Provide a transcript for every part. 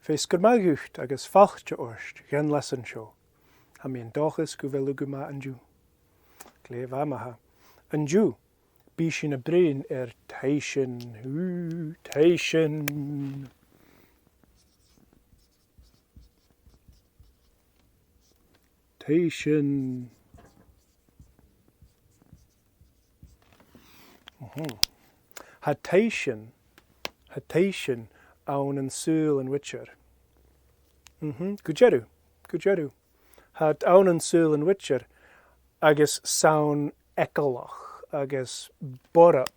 Fes gur magucht agus falchte orst, gen lesson show. Ha mi an dochus go velu go ma an Jew. Gleef amaha. An Jew, bí sin a brain Taibhsean, Taibhsean. Taibhsean. Ha Taibhsean awn an súl an witcher. Good jedu. Had awn an súl an witcher agus sawn ecolach agus borap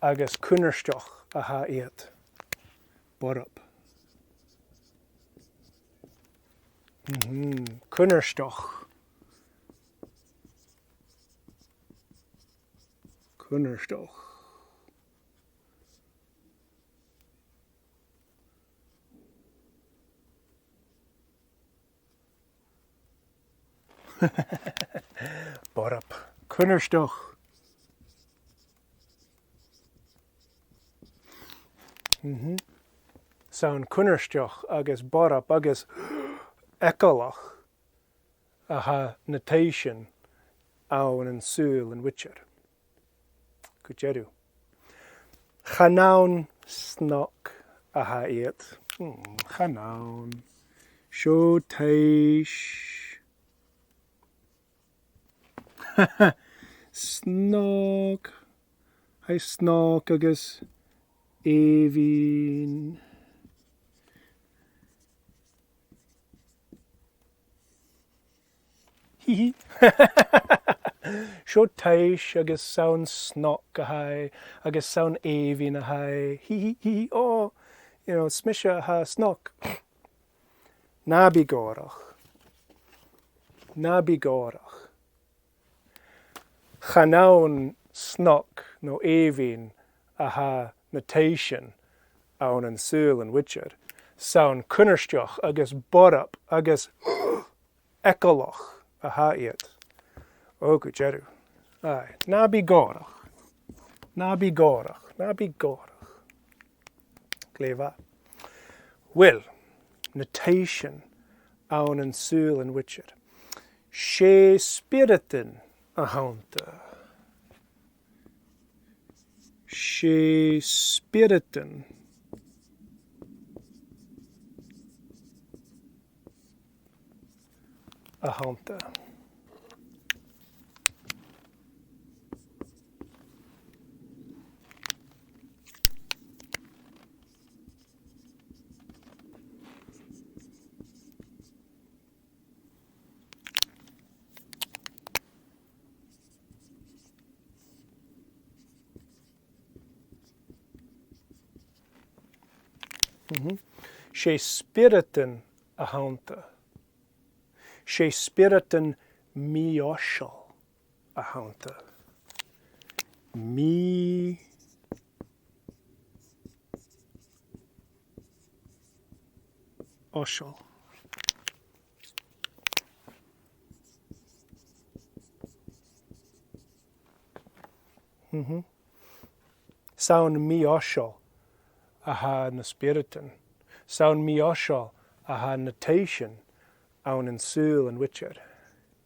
agus kunnerstoch a ha iad. Borap. Kunnerstoch. Kunnerstoch. Borap. Kunnerstoch. Sawn kunnerstoch agus borap agus ecolach a ha notation awn an súl an witcher. Good jedu. Chanawn snock a ha iad. Chanawn. Sho teish. Snog. Hai snog agus evin. Hihi. Sho teish agus sawn snog a hai agus sawn evin a hai. Hihi. Oh, smisha ha snog. Nabigorach. Chanawn snog no evin a ha notation awn an súl an witcher. Sawn kunnerstoch agus borap agus ecolach a ha iad. Oh, good jedu. Aye. Nabigorach. Gleva. Well, notation awn an súl an witcher. She spiritin a haunta. She spiritin a haunta. She spiritin a haunta. She spiritin mioshal a haunta. Mi oshal. Sawn mioshal a ha na spiritin. Sawn mioshal a ha notation awn an súl an witcher.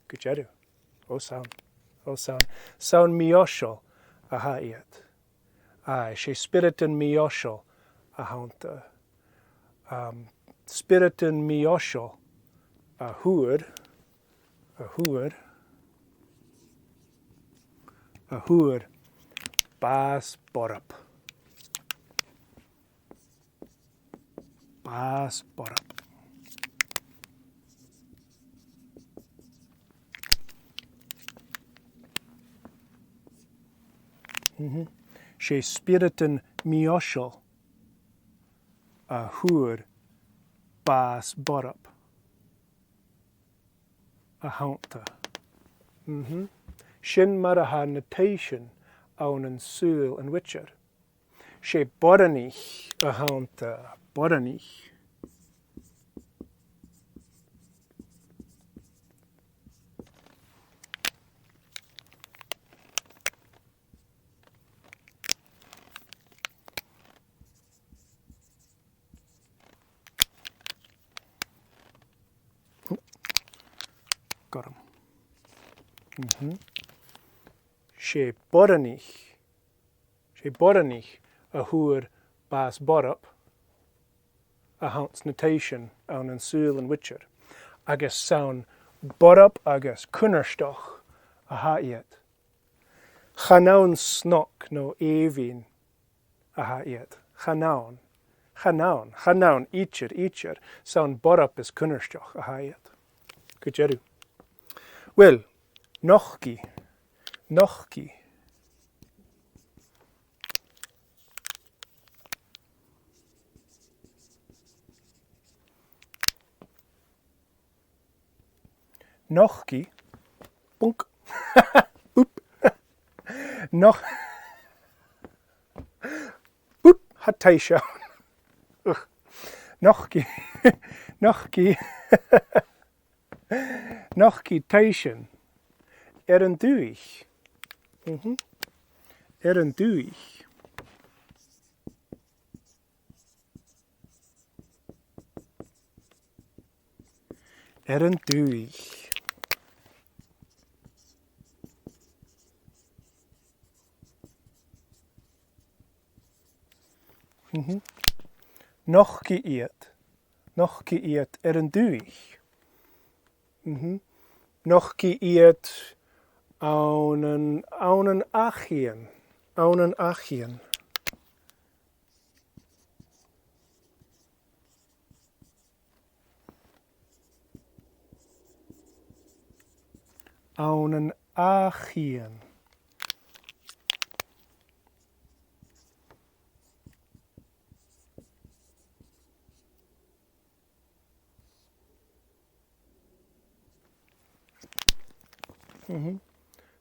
Good jedu. Oh sawn. Sawn mioshal a ha iad. Aye, she spiritin mioshal a haunta. Spiritin mioshal a huad. Bas borap. She spiritin mioshal a huad bas borap a haunta. Shin maraha notation awn an súl an witcher. She boranich a haunta. Boranich. gorm. She boranich a hwyr bas borop a hants notation an an sul and witcher. Agus sound borop agus kunnerstoch a haiet. Chanaun snok no evin a haiet. Chanaun eacher sound borop is kunnerstoch a haiet. Good jedu. Well, nochki. Nochki bunk oop noch oop hat Taibhsean nochki Taibhsean an duich. An duich. An duich. Noch geëerd an duich. Noch geëerd aan een achien. Aan een achien. Aan een achien.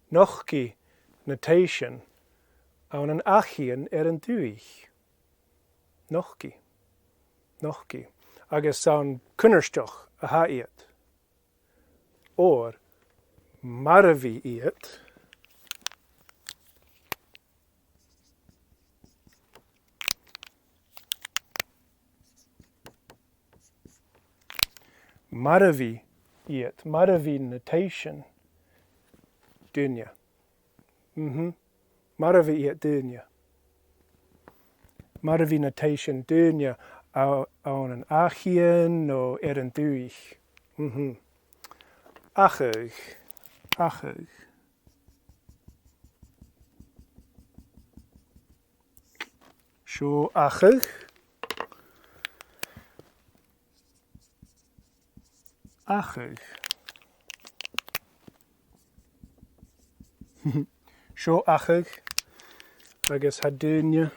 Nochki notation aan een achien an duich. Nochki. Agus sound kunnerstoch a haiet. Or marvi iet. Marvi notation. Dunya. Marvi iet dunya. Marvi notation dunya aan een achien no an duich. Achig. Sho achig. Sho achig. Agus hadunya.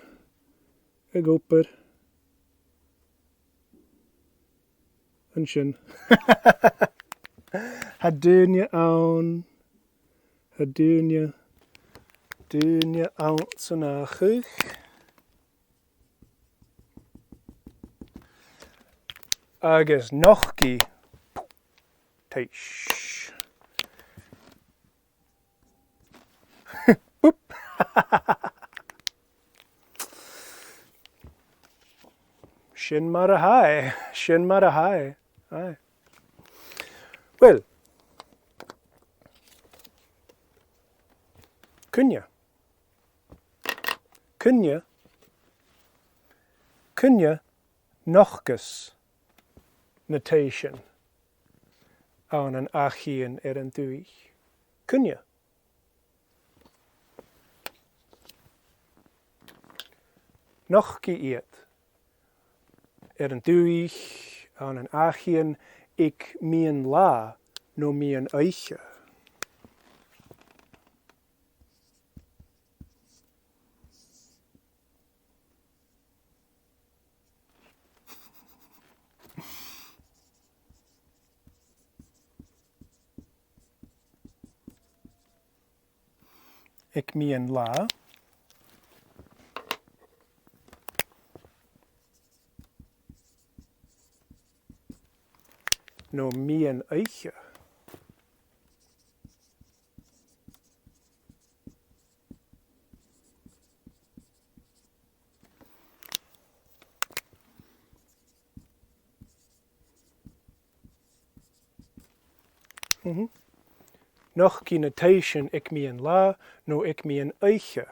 Ag oper. An sin. Hadunya aan. Dunya aan san achig. Agus nochki. Taish. Boop. Shin marahai. Aye. Well. Kunya nochgus notation aan een achien an duich. Kunya. Noch geëerd an duich aan een achien ik mien la no mien eiche. Ik mien la. No mien eiche. noch ki na Taibhsean ik mi an lá, no ik mi an eiche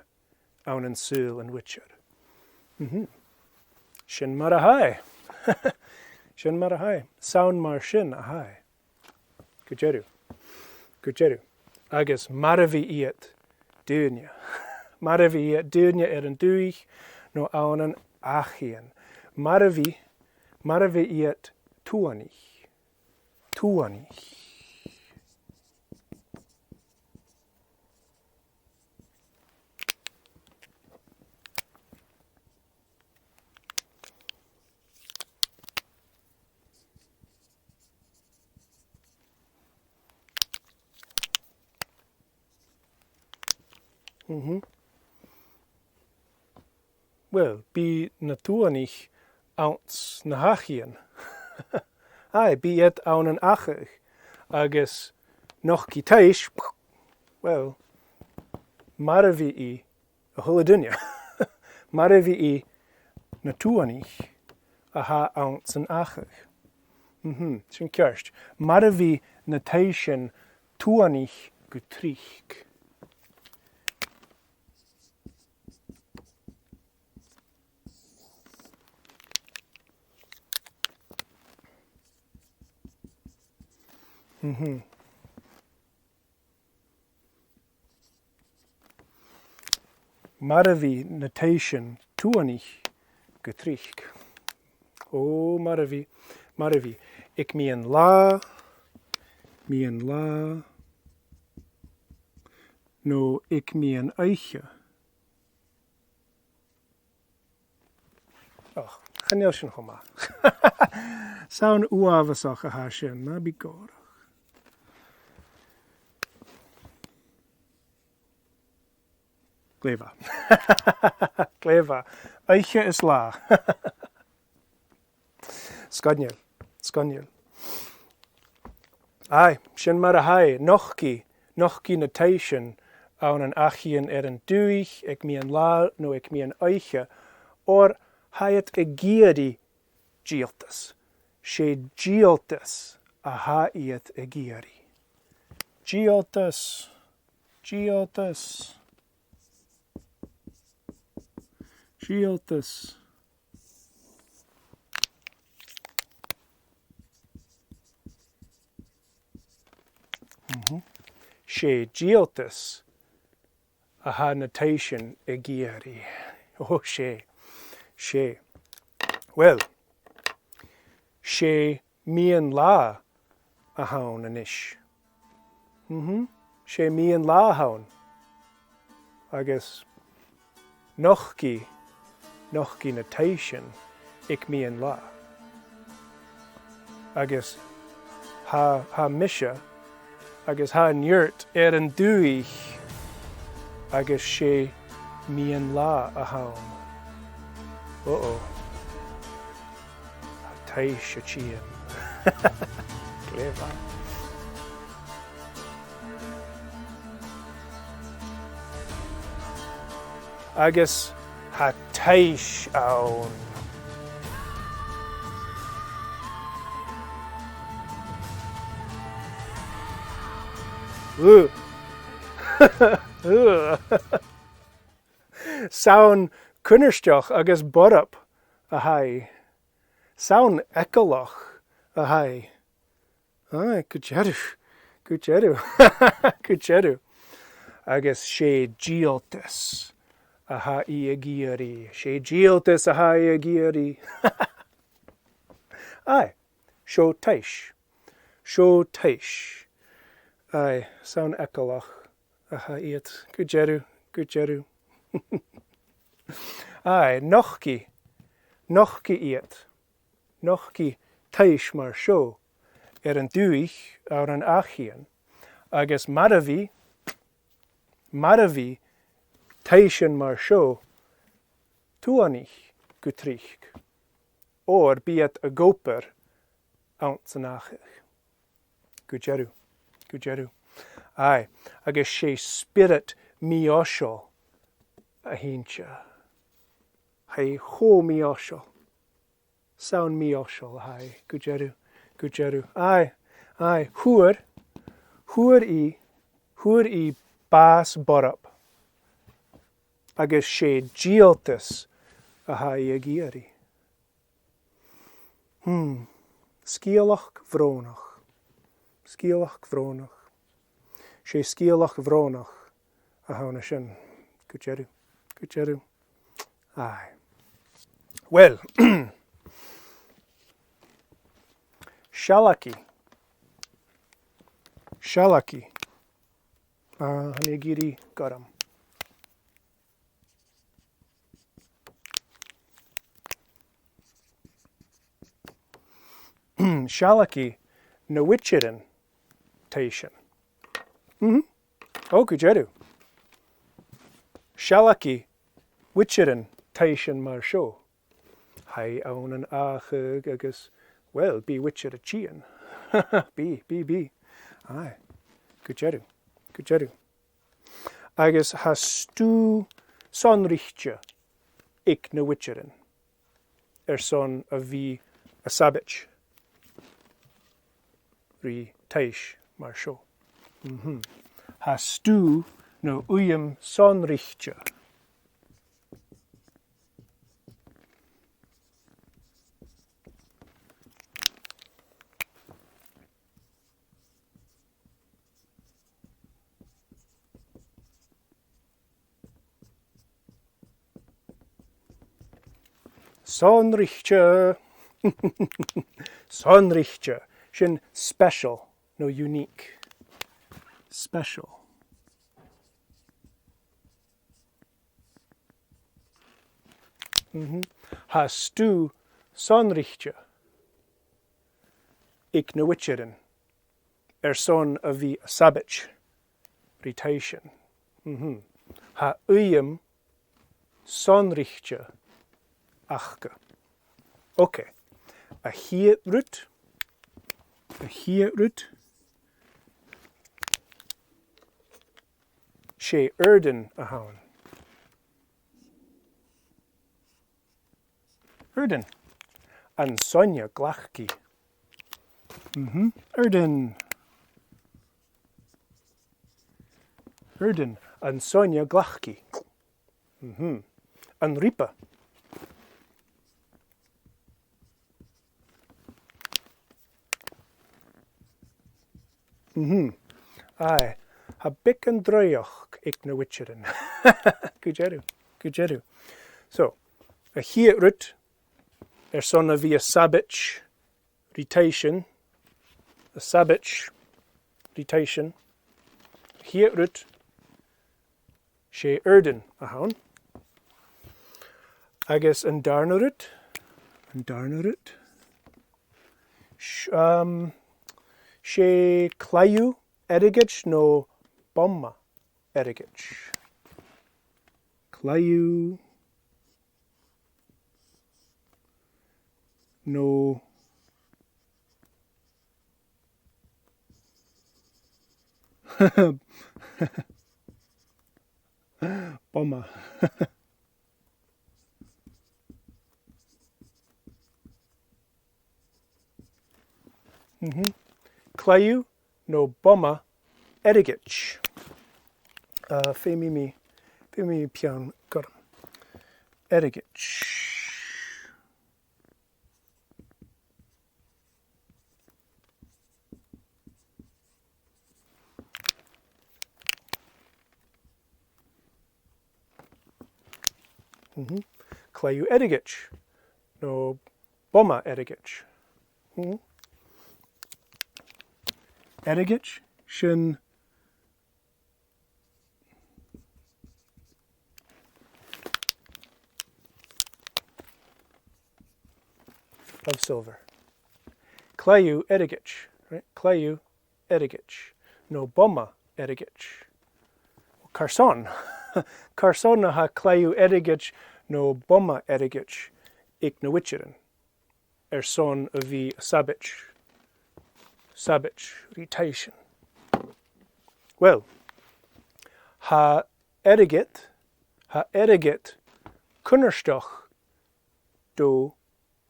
an an súl an witcher. Sin mar a hai. Sin mar a hai. Saun mar sin a hai. Go jedu. Go jedu. Agus mar a bhí iad dúine. Mar a bhí iad dúine an dúich no an an achian. Mar a bhí iad túanich. Túanich. Well, bí na túanich ounce na hachian. Ai, bí iad an an achach. Agus noch ki Taibhse, well, mar a bhí I a thula duine. Mar a bhí I na túanich a ha ounce an achach. Sin cearst. Mar a bhí na Taibhsean túanich go tríoch. Mar a bhí na Taibhsean túanich go tríoch. Ó, mar a bhí. Ik mi an lá, no ik mi an eiche. Och, chanéil sin chomá. Saun uavasach a ha sin, na bí górach. Gleva. Gleva. Eiche is lá. Sconiel. Ai, sin mar a hai, noch ki na Taibhsean an an achian an dúich, ik mi an lá, no ik mi an eiche, or haiet a giadi gialtas. Sé gialtas a ha iet a giadi. Gialtas. Sé gialtas a ha na Taibhsean a giadi. Oh, sé. Well, sé mi an lá a haun an ish. Sé mi an lá haun. Agus noch ki na Taibhsean ik mi an lá. Agus ha misha, agus ha neirt an dúich, agus sé mi an lá a haun. Uh-oh. Taibhse tían. Gleva. Agus ha Taibhse ann. Saun cunnersteach agus borap a hai. Saun ecolach a hai. Ai, good jedu. Agus sé gialtas a ha I a giari. Sé gialtas a ha I a giari. Ai, seo Taibhse. Ai, saun ecolach a ha iet. Good jedu. Ai, noch ki iet. Noch ki Taibhse mar seo an dúich ar an achian. Agus mar a bhí Taibhsean mar seo túanich go tríoch. Or bíad a góper ounce an achach. Go jedu. Ai, agus sé spirit miosol a hincha. Hei ho miosol. Saun miosol hai. Go jedu. Ai, huar I Hwyr I bas borab. Agus sé díaltas a ha I agéri. Scialach bhrónach. Scialach bhrónach. Sé scialach bhrónach a hána sin. Go deireadh. Go deireadh. Aye. Well, Shalaki. Shalaki. Hanna giri garam. Shalaki na witcherin Taibhsean. Oh, go deireadh. Shalaki witcherin Taibhsean mar seo. Hai own an achug agus, well, be witcher a chian. Be. Aye. Go deireadh. Go deireadh. Agus has tú sonrichte ik na witcherin. Son a bhí a sabich. Rí Taibhsean mar seo. Has tú no uyam sonrichte. Sonrichte. Sonrichte. Sin special, no unique. Special. Has tú sonrichte ik na witcherin. Son a bhí a sabich. Rí Taibhsean. Ha uyam sonrichte achke. Okay. A hiatrut. A hiatrut. Sé urden a haun. Urden. An Sonia glachki. Urden. Urden. An Sonia glachki. An ripa. Aye. Ha bic an droioch ik na witcherin. Go deireadh. Go deireadh. So, a hiatrut son a bhí a sabich. Rí Taibhsean. A sabich. Rí Taibhsean. Hiatrut. Sé urden a haun. Agus an darnarut. An darnarut. Sé claiú erigich no bomma erigich. Claiú no bomma. Claiú no bomma erigich. Femi pian got erigich. Claiú erigich no bomma erigich. Erigich sin of silver. Claiú erigich, right? Claiú erigich. No bomma erigich. Carson. Carson ha claiú erigich no bomma erigich ik na witcherin. Son a bhí a sabich. Sabich, Rí Taibhsean. Well, ha erigit kunnerstoch do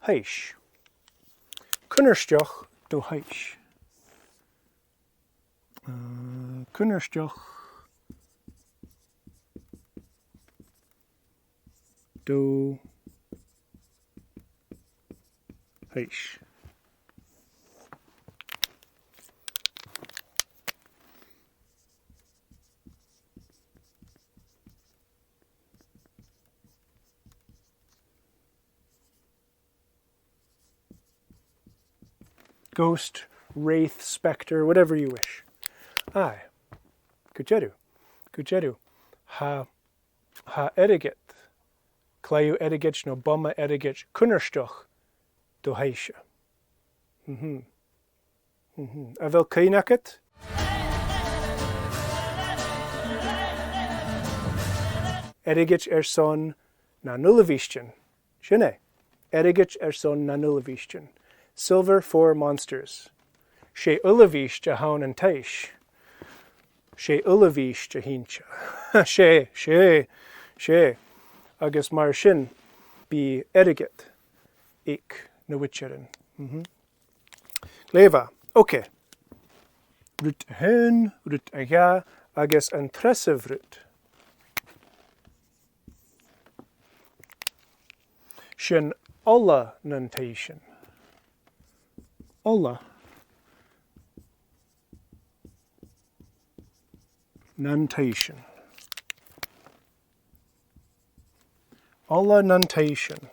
heish. Kunnerstoch do heish. Kunnerstoch. Do. Heish. Ghost, wraith, spectre, whatever you wish. Aye. Kujeru. Kujeru. Ha erigit. Klayu erigit no bomma erigit kunnerstoch do heisha. A vel kainaket? Erigit son na nullavishtion. Shine. Erigit son na nullavishtion. Silver for monsters. She ullavish ja haun and taish. She ullavish ja hincha. She. Agus mar sin be erigit. Ik na witcherin. Leva. Okay. Rut hen, rut aga, agus an tressiv rut. Shin olla nantation. Olla. Nantation. Olla nantation.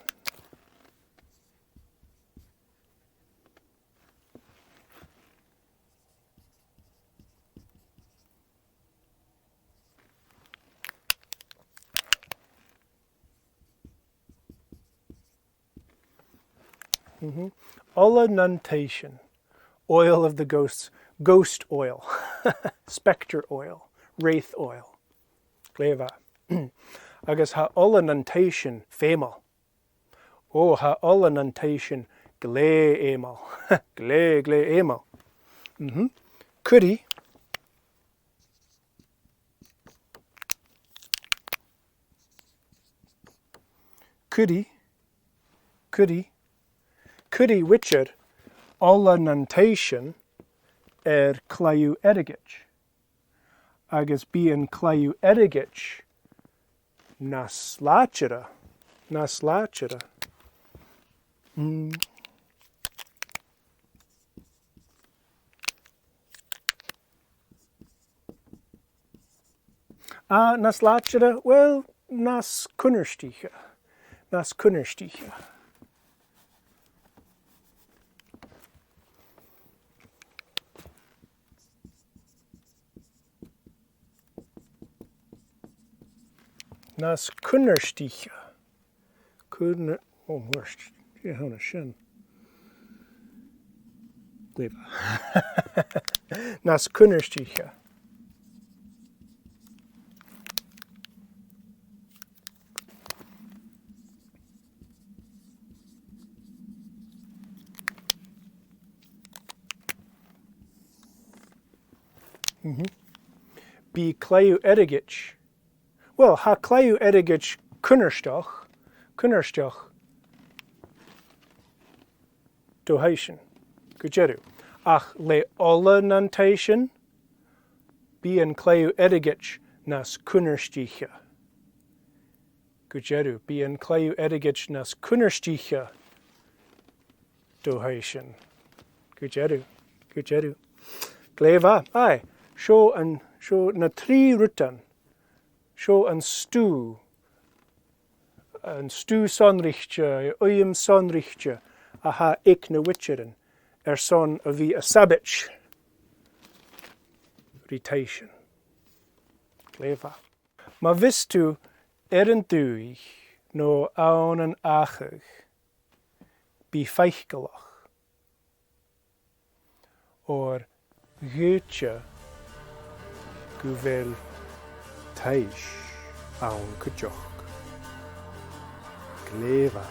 Olla nuntation. Oil of the ghosts. Ghost oil. Spectre oil. Wraith oil. Gleva. Agus ha olla nuntation femal. Oh, ha olla nuntation gle emal. gle emal. Kudi. Kudi witcher alla nuntation klayu erigich. Agus bien klayu erigich naslachera. Naslachera, well, nas kunnersticha. Nas kunnersticha. Oh, worst. Yeah, hona shin. Leva. Nas kunnersticha. Be klayu erigich. Well, ha klayu erigich kunnerstoch do heischen. Kujeru. Ach le olla nuntation be en klayu erigich nas kunnersticha. Kujeru. Be en klayu erigich nas kunnersticha do heischen. Kujeru. Gleva. Aye. Show na tri rutan. Show an stu sonrichtje, sonrichtje, aha ik na witcheren, son a vi a sabich. Ritation. Gleva. Ma vistu erentuig no aun an achig, bi feichgelach, or geutje guvel Taish aun kujoch. Gleva.